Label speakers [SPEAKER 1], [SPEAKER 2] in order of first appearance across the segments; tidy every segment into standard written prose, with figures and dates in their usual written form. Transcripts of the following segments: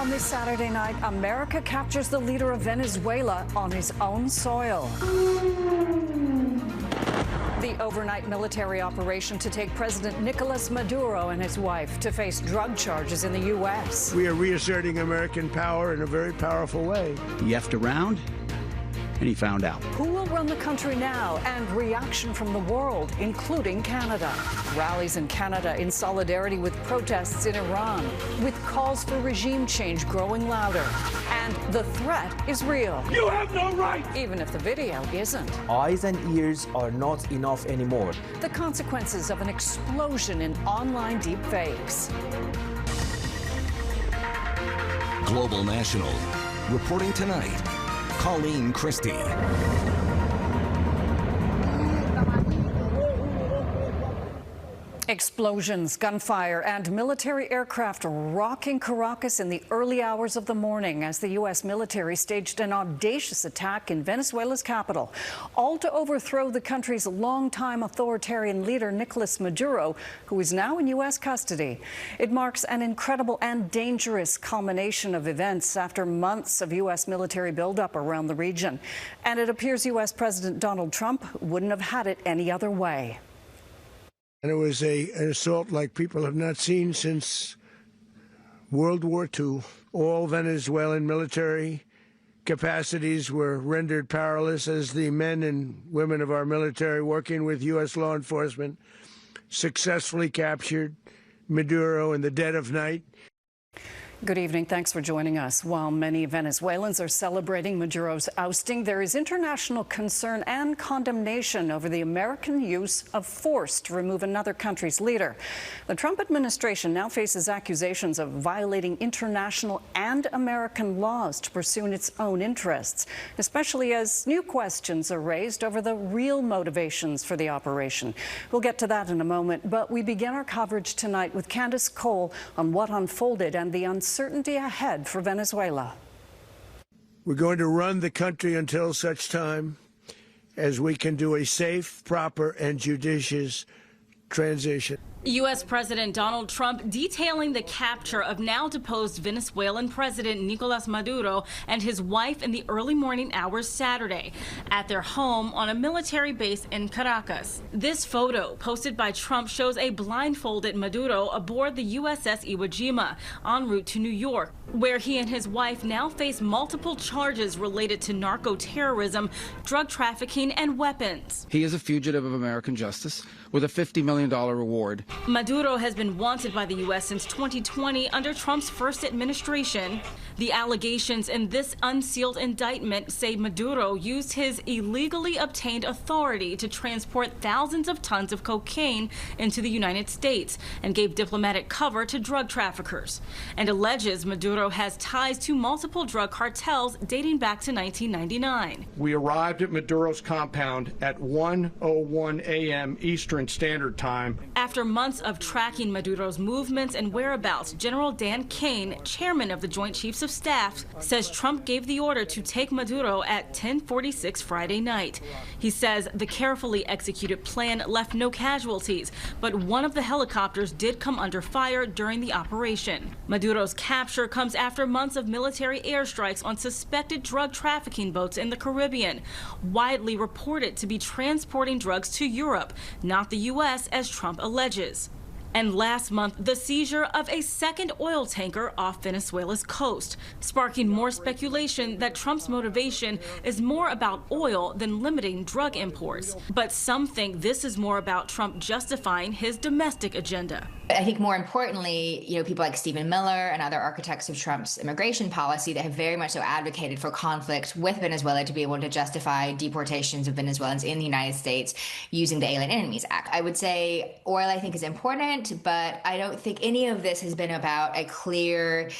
[SPEAKER 1] On this Saturday night, America captures the leader of Venezuela on his own soil. The overnight military operation to take President Nicolas Maduro and his wife to face drug charges in the U.S.
[SPEAKER 2] We are reasserting American power in a very powerful way.
[SPEAKER 3] He effed around, and he found out.
[SPEAKER 1] Who will run the country now? And reaction from the world, including Canada. Rallies in Canada in solidarity with protests in Iran, with calls for regime change growing louder. And the threat is real.
[SPEAKER 2] You have no right!
[SPEAKER 1] Even if the video isn't.
[SPEAKER 4] Eyes and ears are not enough anymore.
[SPEAKER 1] The consequences of an explosion in online deepfakes.
[SPEAKER 5] Global National. Reporting tonight, Colleen Christie.
[SPEAKER 1] Explosions, gunfire, and military aircraft rocking Caracas in the early hours of the morning as the U.S. military staged an audacious attack in Venezuela's capital, all to overthrow the country's longtime authoritarian leader, Nicolas Maduro, who is now in U.S. custody. It marks an incredible and dangerous culmination of events after months of U.S. military buildup around the region. And it appears U.S. President Donald Trump wouldn't have had it any other way.
[SPEAKER 2] And it was an assault like people have not seen since World War II. All Venezuelan military capacities were rendered powerless as the men and women of our military, working with U.S. law enforcement, successfully captured Maduro in the dead of night.
[SPEAKER 1] Good evening. Thanks for joining us. While many Venezuelans are celebrating Maduro's ousting, there is international concern and condemnation over the American use of force to remove another country's leader. The Trump administration now faces accusations of violating international and American laws to pursue its own interests, especially as new questions are raised over the real motivations for the operation. We'll get to that in a moment, but we begin our coverage tonight with Candace Cole on what unfolded and the uncertainty ahead for Venezuela.
[SPEAKER 2] We're going to run the country until such time as we can do a safe, proper, and judicious transition.
[SPEAKER 6] U.S. President Donald Trump detailing the capture of now deposed Venezuelan President Nicolas Maduro and his wife in the early morning hours Saturday at their home on a military base in Caracas. This photo posted by Trump shows a blindfolded Maduro aboard the USS Iwo Jima en route to New York, where he and his wife now face multiple charges related to narco-terrorism, drug trafficking, and weapons.
[SPEAKER 7] He is a fugitive of American justice with a $50 million reward.
[SPEAKER 6] Maduro has been wanted by the U.S. since 2020 under Trump's first administration. The allegations in this unsealed indictment say Maduro used his illegally obtained authority to transport thousands of tons of cocaine into the United States and gave diplomatic cover to drug traffickers, and alleges Maduro has ties to multiple drug cartels dating back to 1999.
[SPEAKER 8] We arrived at Maduro's compound at 1:01 a.m. Eastern Standard Time.
[SPEAKER 6] After months of tracking Maduro's movements and whereabouts, General Dan Kane, chairman of the Joint Chiefs of Staff, says Trump gave the order to take Maduro at 10:46 Friday night. He says the carefully executed plan left no casualties, but one of the helicopters did come under fire during the operation. Maduro's capture comes after months of military airstrikes on suspected drug trafficking boats in the Caribbean, widely reported to be transporting drugs to Europe, not the U.S., as Trump alleges. And last month, the seizure of a second oil tanker off Venezuela's coast, sparking more speculation that Trump's motivation is more about oil than limiting drug imports. But some think this is more about Trump justifying his domestic agenda.
[SPEAKER 9] I think more importantly, people like Stephen Miller and other architects of Trump's immigration policy that have very much so advocated for conflict with Venezuela to be able to justify deportations of Venezuelans in the United States using the Alien Enemies Act. I would say oil, I think, is important, but I don't think any of this has been about a clear,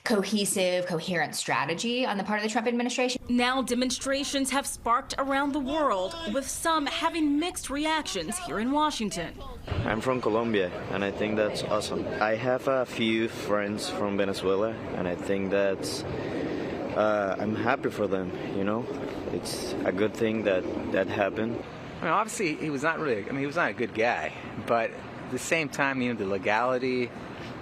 [SPEAKER 9] cohesive, coherent strategy on the part of the Trump administration.
[SPEAKER 6] Now demonstrations have sparked around the world, with some having mixed reactions here in Washington.
[SPEAKER 10] I'm from Colombia, and I think that's awesome. I have a few friends from Venezuela, and I think that's I'm happy for them, It's a good thing that happened.
[SPEAKER 11] I mean, obviously, he was not really, he was not a good guy, but at the same time, the legality,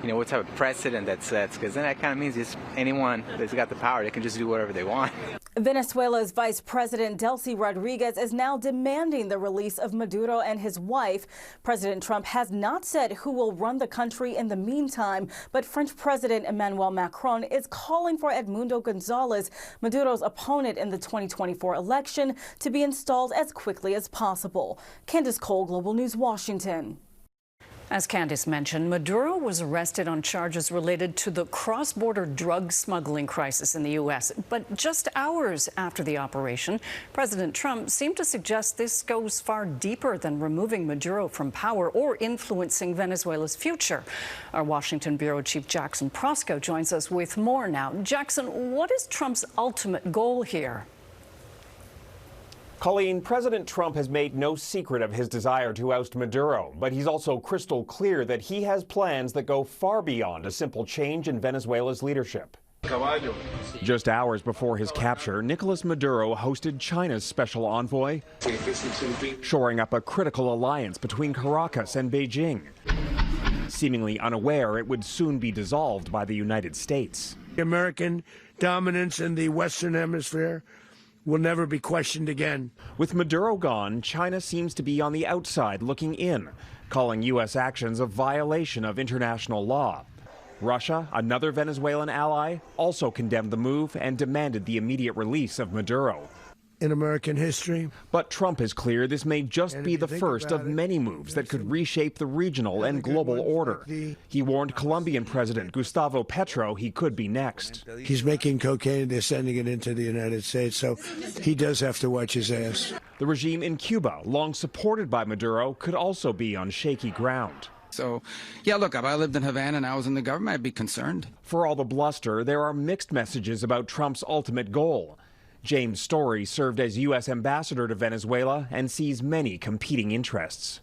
[SPEAKER 11] what type of precedent that sets, because then that kind of means just anyone that's got the power, they can just do whatever they want.
[SPEAKER 6] Venezuela's Vice President Delcy Rodriguez is now demanding the release of Maduro and his wife. President Trump has not said who will run the country in the meantime, but French President Emmanuel Macron is calling for Edmundo Gonzalez, Maduro's opponent in the 2024 election, to be installed as quickly as possible. Candace Cole, Global News, Washington.
[SPEAKER 1] As Candace mentioned, Maduro was arrested on charges related to the cross-border drug smuggling crisis in the U.S. But just hours after the operation, President Trump seemed to suggest this goes far deeper than removing Maduro from power or influencing Venezuela's future. Our Washington Bureau Chief Jackson Prosco joins us with more now. Jackson, what is Trump's ultimate goal here?
[SPEAKER 12] Colleen, President Trump has made no secret of his desire to oust Maduro, but he's also crystal clear that he has plans that go far beyond a simple change in Venezuela's leadership. Just hours before his capture, Nicolas Maduro hosted China's special envoy, shoring up a critical alliance between Caracas and Beijing, seemingly unaware it would soon be dissolved by the United States.
[SPEAKER 2] American dominance in the Western Hemisphere will never be questioned again.
[SPEAKER 12] With Maduro gone, China seems to be on the outside looking in, calling U.S. actions a violation of international law. Russia, another Venezuelan ally, also condemned the move and demanded the immediate release of Maduro.
[SPEAKER 2] In American history.
[SPEAKER 12] But Trump is clear this may just be the first of many moves that could reshape the regional and global order. He warned Colombian President Gustavo Petro he could be next.
[SPEAKER 2] He's making cocaine, they're sending it into the United States, so he does have to watch his ass.
[SPEAKER 12] The regime in Cuba, long supported by Maduro, could also be on shaky ground.
[SPEAKER 7] So, yeah, look, if I lived in Havana and I was in the government, I'd be concerned.
[SPEAKER 12] For all the bluster, there are mixed messages about Trump's ultimate goal. James Story served as U.S. ambassador to Venezuela and sees many competing interests.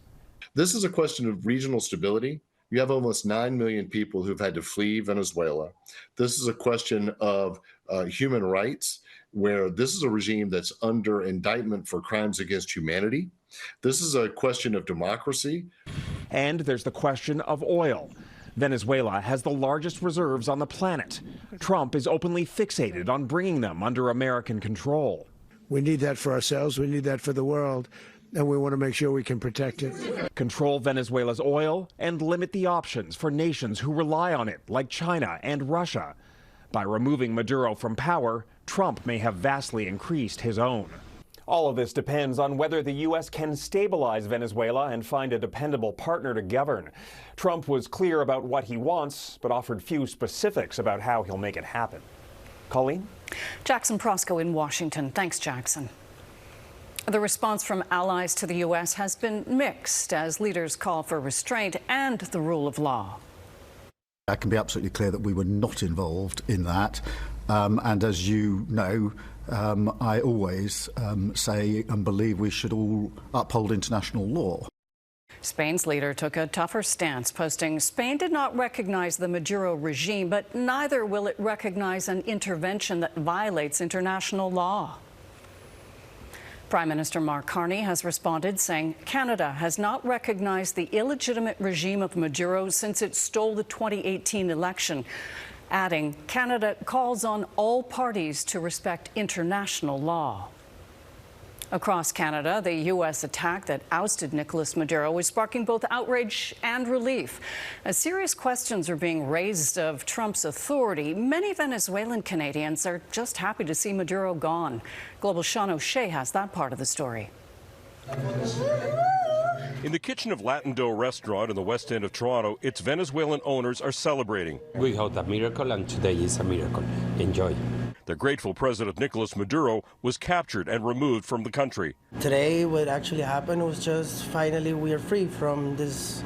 [SPEAKER 13] This is a question of regional stability. You have almost 9 million people who've had to flee Venezuela. This is a question of human rights, where this is a regime that's under indictment for crimes against humanity. This is a question of democracy.
[SPEAKER 12] And there's the question of oil. Venezuela has the largest reserves on the planet. Trump is openly fixated on bringing them under American control.
[SPEAKER 2] We need that for ourselves. We need that for the world. And we want to make sure we can protect it.
[SPEAKER 12] Control Venezuela's oil and limit the options for nations who rely on it, like China and Russia. By removing Maduro from power, Trump may have vastly increased his own. All of this depends on whether the U.S. can stabilize Venezuela and find a dependable partner to govern. Trump was clear about what he wants, but offered few specifics about how he'll make it happen. Colleen?
[SPEAKER 1] Jackson Prosco in Washington. Thanks, Jackson. The response from allies to the U.S. has been mixed as leaders call for restraint and the rule of law.
[SPEAKER 14] I can be absolutely clear that we were not involved in that. And as you know, I always say and believe we should all uphold international law.
[SPEAKER 1] Spain's leader took a tougher stance, posting, "Spain did not recognize the Maduro regime, but neither will it recognize an intervention that violates international law." Prime Minister Mark Carney has responded, saying Canada has not recognized the illegitimate regime of Maduro since it stole the 2018 election. Adding, Canada calls on all parties to respect international law. Across Canada, the U.S. attack that ousted Nicolas Maduro is sparking both outrage and relief. As serious questions are being raised of Trump's authority, many Venezuelan-Canadians are just happy to see Maduro gone. Global Sean O'Shea has that part of the story.
[SPEAKER 15] In the kitchen of Latin Dough restaurant in the West End of Toronto, its Venezuelan owners are celebrating.
[SPEAKER 16] We had a miracle, and today is a miracle. Enjoy.
[SPEAKER 15] The grateful President Nicolas Maduro was captured and removed from the country.
[SPEAKER 17] Today, what actually happened was just finally we are free from this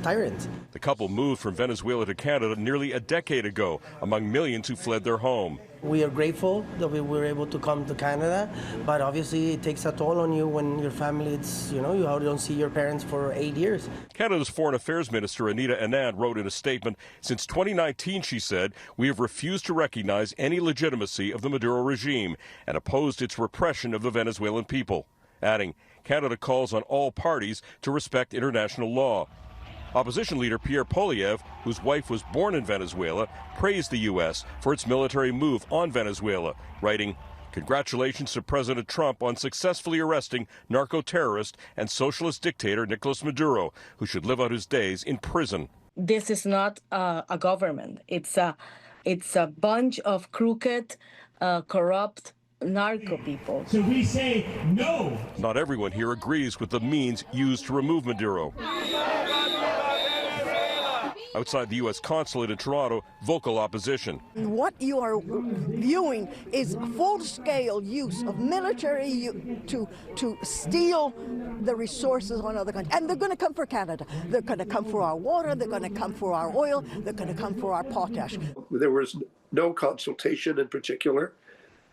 [SPEAKER 17] tyrant.
[SPEAKER 15] The couple moved from Venezuela to Canada nearly a decade ago, among millions who fled their home.
[SPEAKER 17] We are grateful that we were able to come to Canada, but obviously it takes a toll on you when your family, you don't see your parents for 8 years.
[SPEAKER 15] Canada's Foreign Affairs Minister Anita Anand wrote in a statement, "Since 2019, she said, we have refused to recognize any legitimacy of the Maduro regime and opposed its repression of the Venezuelan people." Adding, Canada calls on all parties to respect international law. Opposition leader Pierre Poilievre, whose wife was born in Venezuela, praised the U.S. for its military move on Venezuela, writing, "Congratulations to President Trump on successfully arresting narco-terrorist and socialist dictator Nicolas Maduro, who should live out his days in prison."
[SPEAKER 18] This is not a government. It's a bunch of crooked, corrupt narco people.
[SPEAKER 19] So we say no.
[SPEAKER 15] Not everyone here agrees with the means used to remove Maduro. Outside the U.S. consulate in Toronto, vocal opposition.
[SPEAKER 20] What you are viewing is full-scale use of military to steal the resources on other countries. And they're going to come for Canada. They're going to come for our water. They're going to come for our oil. They're going to come for our potash.
[SPEAKER 21] There was no consultation in particular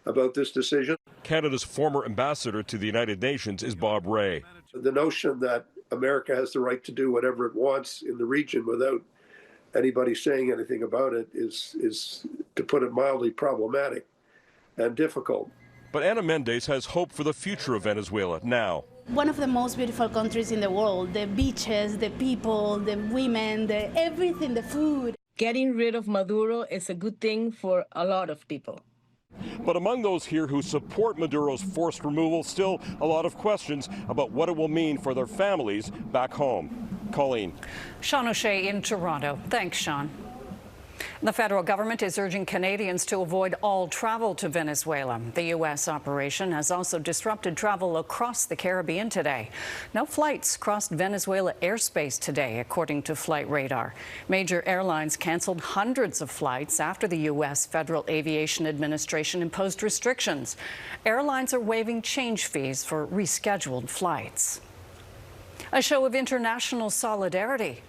[SPEAKER 21] about this decision.
[SPEAKER 15] Canada's former ambassador to the United Nations is Bob Rae.
[SPEAKER 21] The notion that America has the right to do whatever it wants in the region without anybody saying anything about it is, to put it mildly, problematic and difficult.
[SPEAKER 15] But Ana Mendes has hope for the future of Venezuela now.
[SPEAKER 22] One of the most beautiful countries in the world, the beaches, the people, the women, everything, the food.
[SPEAKER 18] Getting rid of Maduro is a good thing for a lot of people.
[SPEAKER 15] But among those here who support Maduro's forced removal, still a lot of questions about what it will mean for their families back home. Colleen.
[SPEAKER 1] Sean O'Shea in Toronto. Thanks, Sean. The federal government is urging Canadians to avoid all travel to Venezuela. The U.S. operation has also disrupted travel across the Caribbean today. No flights crossed Venezuela airspace today, according to Flight Radar. Major airlines canceled hundreds of flights after the U.S. Federal Aviation Administration imposed restrictions. Airlines are waiving change fees for rescheduled flights. A show of international solidarity.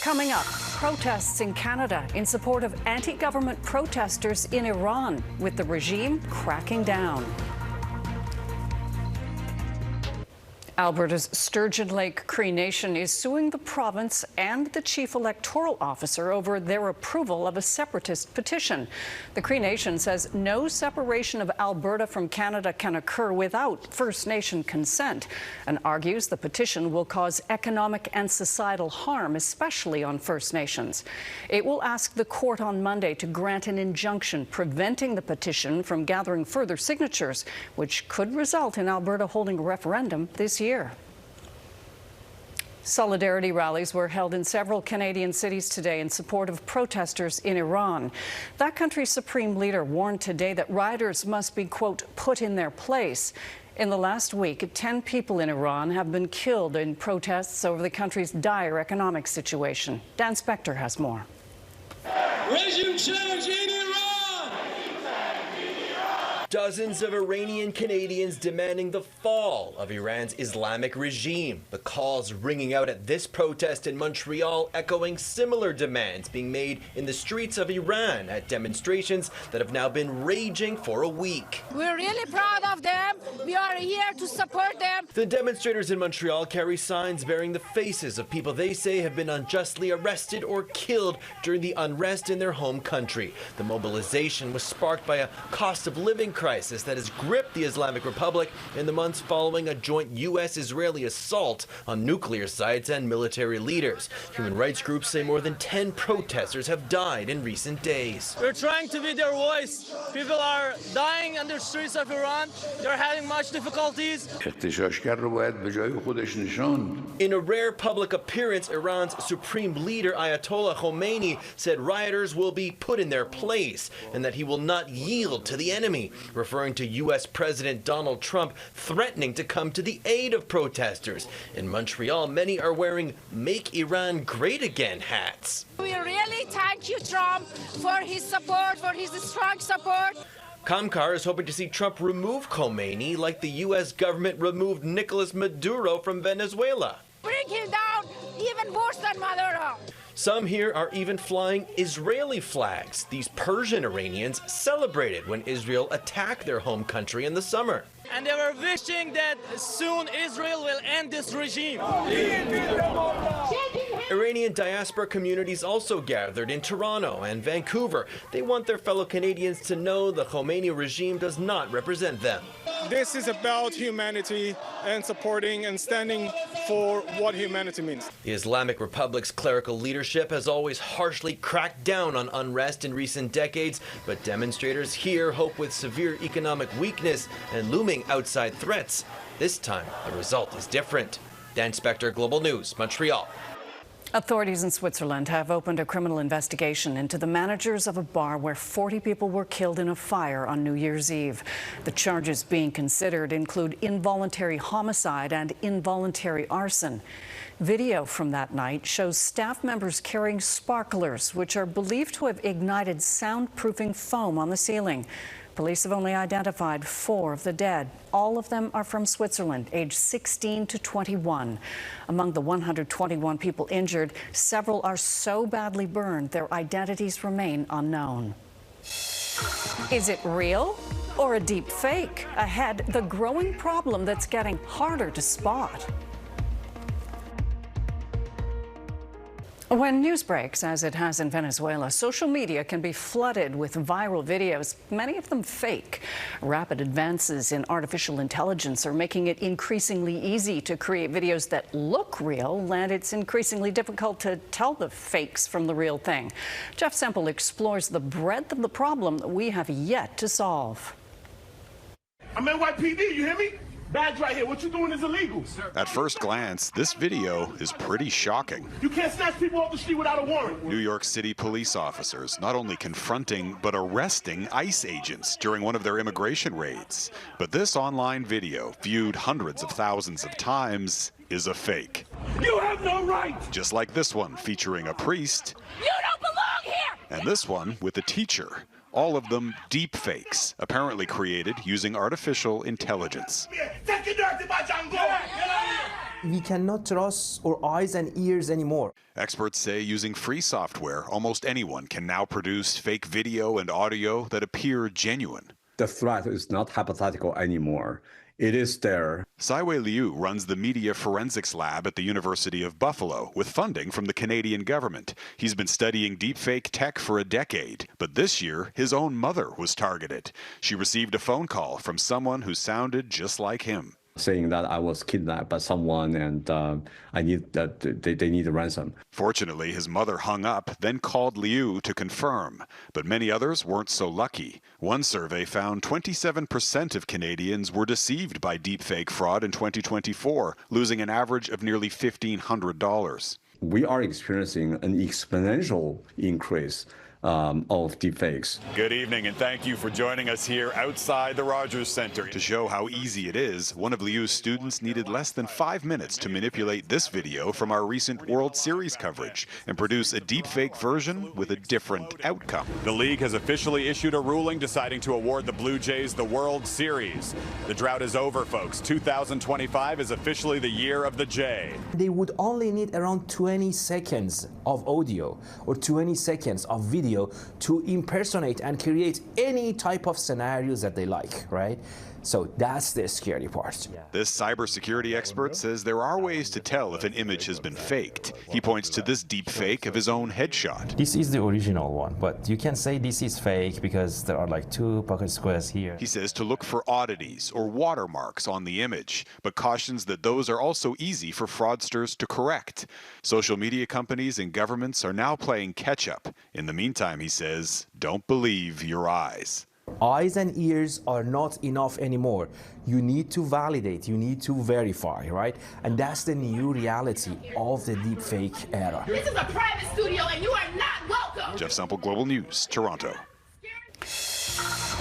[SPEAKER 1] Coming up, protests in Canada in support of anti-government protesters in Iran, with the regime cracking down. Alberta's Sturgeon Lake Cree Nation is suing the province and the chief electoral officer over their approval of a separatist petition. The Cree Nation says no separation of Alberta from Canada can occur without First Nation consent, and argues the petition will cause economic and societal harm, especially on First Nations. It will ask the court on Monday to grant an injunction preventing the petition from gathering further signatures, which could result in Alberta holding a referendum this year. Solidarity rallies were held in several Canadian cities today in support of protesters in Iran. That country's supreme leader warned today that rioters must be, quote, put in their place. In the last week, 10 people in Iran have been killed in protests over the country's dire economic situation. Dan Spector has more.
[SPEAKER 23] Regime change in Iran! Dozens of Iranian Canadians demanding the fall of Iran's Islamic regime. The calls ringing out at this protest in Montreal, echoing similar demands being made in the streets of Iran at demonstrations that have now been raging for a week.
[SPEAKER 24] We're really proud of them. We are here to support them.
[SPEAKER 23] The demonstrators in Montreal carry signs bearing the faces of people they say have been unjustly arrested or killed during the unrest in their home country. The mobilization was sparked by a cost of living crisis that has gripped the Islamic Republic in the months following a joint U.S.-Israeli assault on nuclear sites and military leaders. Human rights groups say more than 10 protesters have died in recent days.
[SPEAKER 25] We're trying to be their voice. People are dying on the streets of Iran. They're having much difficulties.
[SPEAKER 23] In a rare public appearance, Iran's supreme leader Ayatollah Khomeini said rioters will be put in their place and that he will not yield to the enemy, referring to U.S. President Donald Trump threatening to come to the aid of protesters. In Montreal, many are wearing Make Iran Great Again hats.
[SPEAKER 24] We really thank you, Trump, for his support, for his strong support.
[SPEAKER 23] Kamkar is hoping to see Trump remove Khomeini like the U.S. government removed Nicolas Maduro from Venezuela.
[SPEAKER 24] Bring him down even worse than Maduro.
[SPEAKER 23] Some here are even flying Israeli flags. These Persian Iranians celebrated when Israel attacked their home country in the summer.
[SPEAKER 25] And they were wishing that soon Israel will end this regime.
[SPEAKER 23] Iranian diaspora communities also gathered in Toronto and Vancouver. They want their fellow Canadians to know the Khomeini regime does not represent them.
[SPEAKER 3] This is about humanity and supporting and standing for what humanity means.
[SPEAKER 23] The Islamic Republic's clerical leadership has always harshly cracked down on unrest in recent decades, but demonstrators here hope with severe economic weakness and looming outside threats, this time the result is different. Dan Spector, Global News, Montreal.
[SPEAKER 1] Authorities in Switzerland have opened a criminal investigation into the managers of a bar where 40 people were killed in a fire on New Year's Eve. The charges being considered include involuntary homicide and involuntary arson. Video from that night shows staff members carrying sparklers, which are believed to have ignited soundproofing foam on the ceiling. Police have only identified 4 of the dead. All of them are from Switzerland, aged 16 to 21. Among the 121 people injured, several are so badly burned their identities remain unknown. Is it real or a deep fake? Ahead, the growing problem that's getting harder to spot. When news breaks, as it has in Venezuela, social media can be flooded with viral videos, many of them fake. Rapid advances in artificial intelligence are making it increasingly easy to create videos that look real, and it's increasingly difficult to tell the fakes from the real thing. Jeff Semple explores the breadth of the problem that we have yet to solve.
[SPEAKER 4] I'm NYPD, you hear me? Badge right here. What you doing is illegal.
[SPEAKER 5] At first glance, this video is pretty shocking.
[SPEAKER 4] You can't snatch people off the street without a warrant.
[SPEAKER 5] New York City police officers not only confronting but arresting ICE agents during one of their immigration raids. But this online video, viewed hundreds of thousands of times, is a fake.
[SPEAKER 4] You have no right!
[SPEAKER 5] Just like this one featuring a priest.
[SPEAKER 24] You don't belong here!
[SPEAKER 5] And this one with a teacher. All of them deep fakes, apparently created using artificial intelligence.
[SPEAKER 8] We cannot trust our eyes and ears anymore.
[SPEAKER 5] Experts say using free software, almost anyone can now produce fake video and audio that appear genuine.
[SPEAKER 9] The threat is not hypothetical anymore. It is there.
[SPEAKER 5] Saiwei Liu runs the Media Forensics Lab at the University of Buffalo with funding from the Canadian government. He's been studying deepfake tech for a decade, but this year his own mother was targeted. She received a phone call from someone who sounded just like him.
[SPEAKER 9] Saying that I was kidnapped by someone and they need a ransom.
[SPEAKER 5] Fortunately, his mother hung up, then called Liu to confirm. But many others weren't so lucky. One survey found 27% of Canadians were deceived by deepfake fraud in 2024, losing an average of nearly $1,500.
[SPEAKER 9] We are experiencing an exponential increase of deepfakes.
[SPEAKER 5] Good evening, and thank you for joining us here outside the Rogers Center. To show how easy it is, one of Liu's students needed less than 5 minutes to manipulate this video from our recent World Series coverage and produce a deepfake version with a different outcome.
[SPEAKER 26] The league has officially issued a ruling deciding to award the Blue Jays the World Series. The drought is over, folks. 2025 is officially the year of the Jay.
[SPEAKER 8] They would only need around 20 seconds of audio or 20 seconds of video to impersonate and create any type of scenarios that they like, right? So that's the scary part.
[SPEAKER 5] This cybersecurity expert says there are ways to tell if an image has been faked. He points to this deep fake of his own headshot.
[SPEAKER 27] This is the original one, but you can say this is fake because there are like 2 pocket squares here.
[SPEAKER 5] He says to look for oddities or watermarks on the image, but cautions that those are also easy for fraudsters to correct. Social media companies and governments are now playing catch up. In the meantime, he says, don't believe your eyes.
[SPEAKER 8] Eyes and ears are not enough anymore. You need to validate, you need to verify, right? And that's the new reality of the deepfake era.
[SPEAKER 24] This is a private studio and you are not welcome.
[SPEAKER 5] Jeff Semple, Global News, Toronto.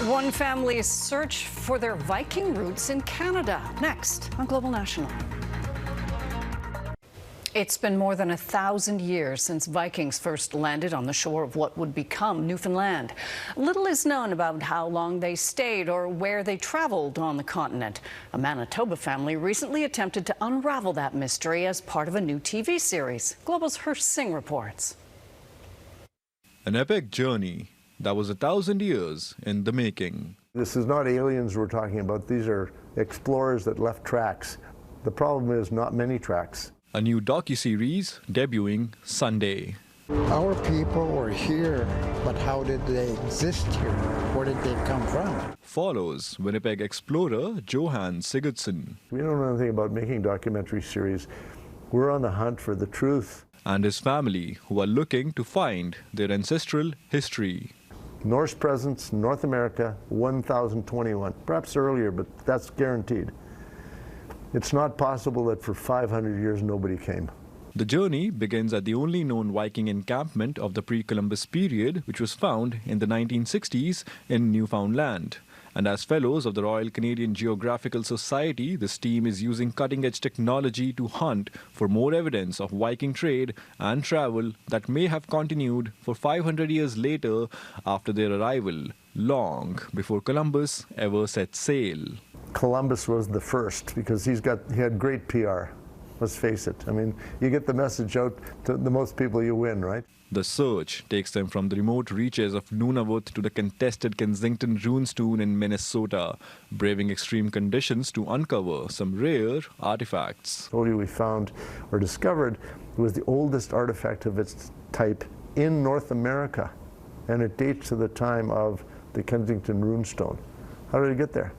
[SPEAKER 1] One family's search for their Viking roots in Canada. Next on Global National. It's been more than 1,000 years since Vikings first landed on the shore of what would become Newfoundland. Little is known about how long they stayed or where they traveled on the continent. A Manitoba family recently attempted to unravel that mystery as part of a new TV series. Global's Hirsch Singh reports.
[SPEAKER 28] An epic journey that was 1,000 years in the making.
[SPEAKER 29] This is not aliens we're talking about. These are explorers that left tracks. The problem is not many tracks.
[SPEAKER 28] a new docuseries debuting Sunday.
[SPEAKER 2] Our people were here, but how did they exist here? Where did they come from?
[SPEAKER 28] Follows Winnipeg explorer Johan Sigurdsson.
[SPEAKER 6] We don't know anything about making documentary series. We're on the hunt for the truth.
[SPEAKER 28] And his family, who are looking to find their ancestral history.
[SPEAKER 6] Norse presence, North America, 1021. Perhaps earlier, but that's guaranteed. It's not possible that for 500 years nobody came.
[SPEAKER 28] The journey begins at the only known Viking encampment of the pre-Columbus period, which was found in the 1960s in Newfoundland. And as fellows of the Royal Canadian Geographical Society, this team is using cutting-edge technology to hunt for more evidence of Viking trade and travel that may have continued for 500 years later after their arrival, long before Columbus ever set sail.
[SPEAKER 6] Columbus was the first because he had great PR. Let's face it. I mean, you get the message out to the most people, you win, right?
[SPEAKER 28] The search takes them from the remote reaches of Nunavut to the contested Kensington runestone in Minnesota, braving extreme conditions to uncover some rare artifacts.
[SPEAKER 6] What we found or discovered was the oldest artifact of its type in North America, and it dates to the time of the Kensington runestone. How did it get there?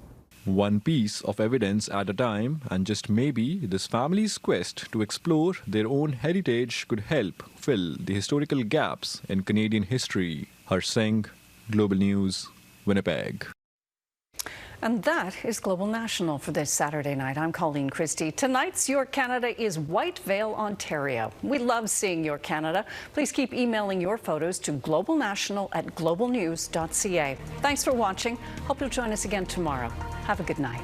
[SPEAKER 28] One piece of evidence at a time, and just maybe this family's quest to explore their own heritage could help fill the historical gaps in Canadian history. Harsh Singh, Global News, Winnipeg.
[SPEAKER 1] And that is Global National for this Saturday night. I'm Colleen Christie. Tonight's Your Canada is White Vale, Ontario. We love seeing your Canada. Please keep emailing your photos to globalnational@globalnews.ca. Thanks for watching. Hope you'll join us again tomorrow. Have a good night.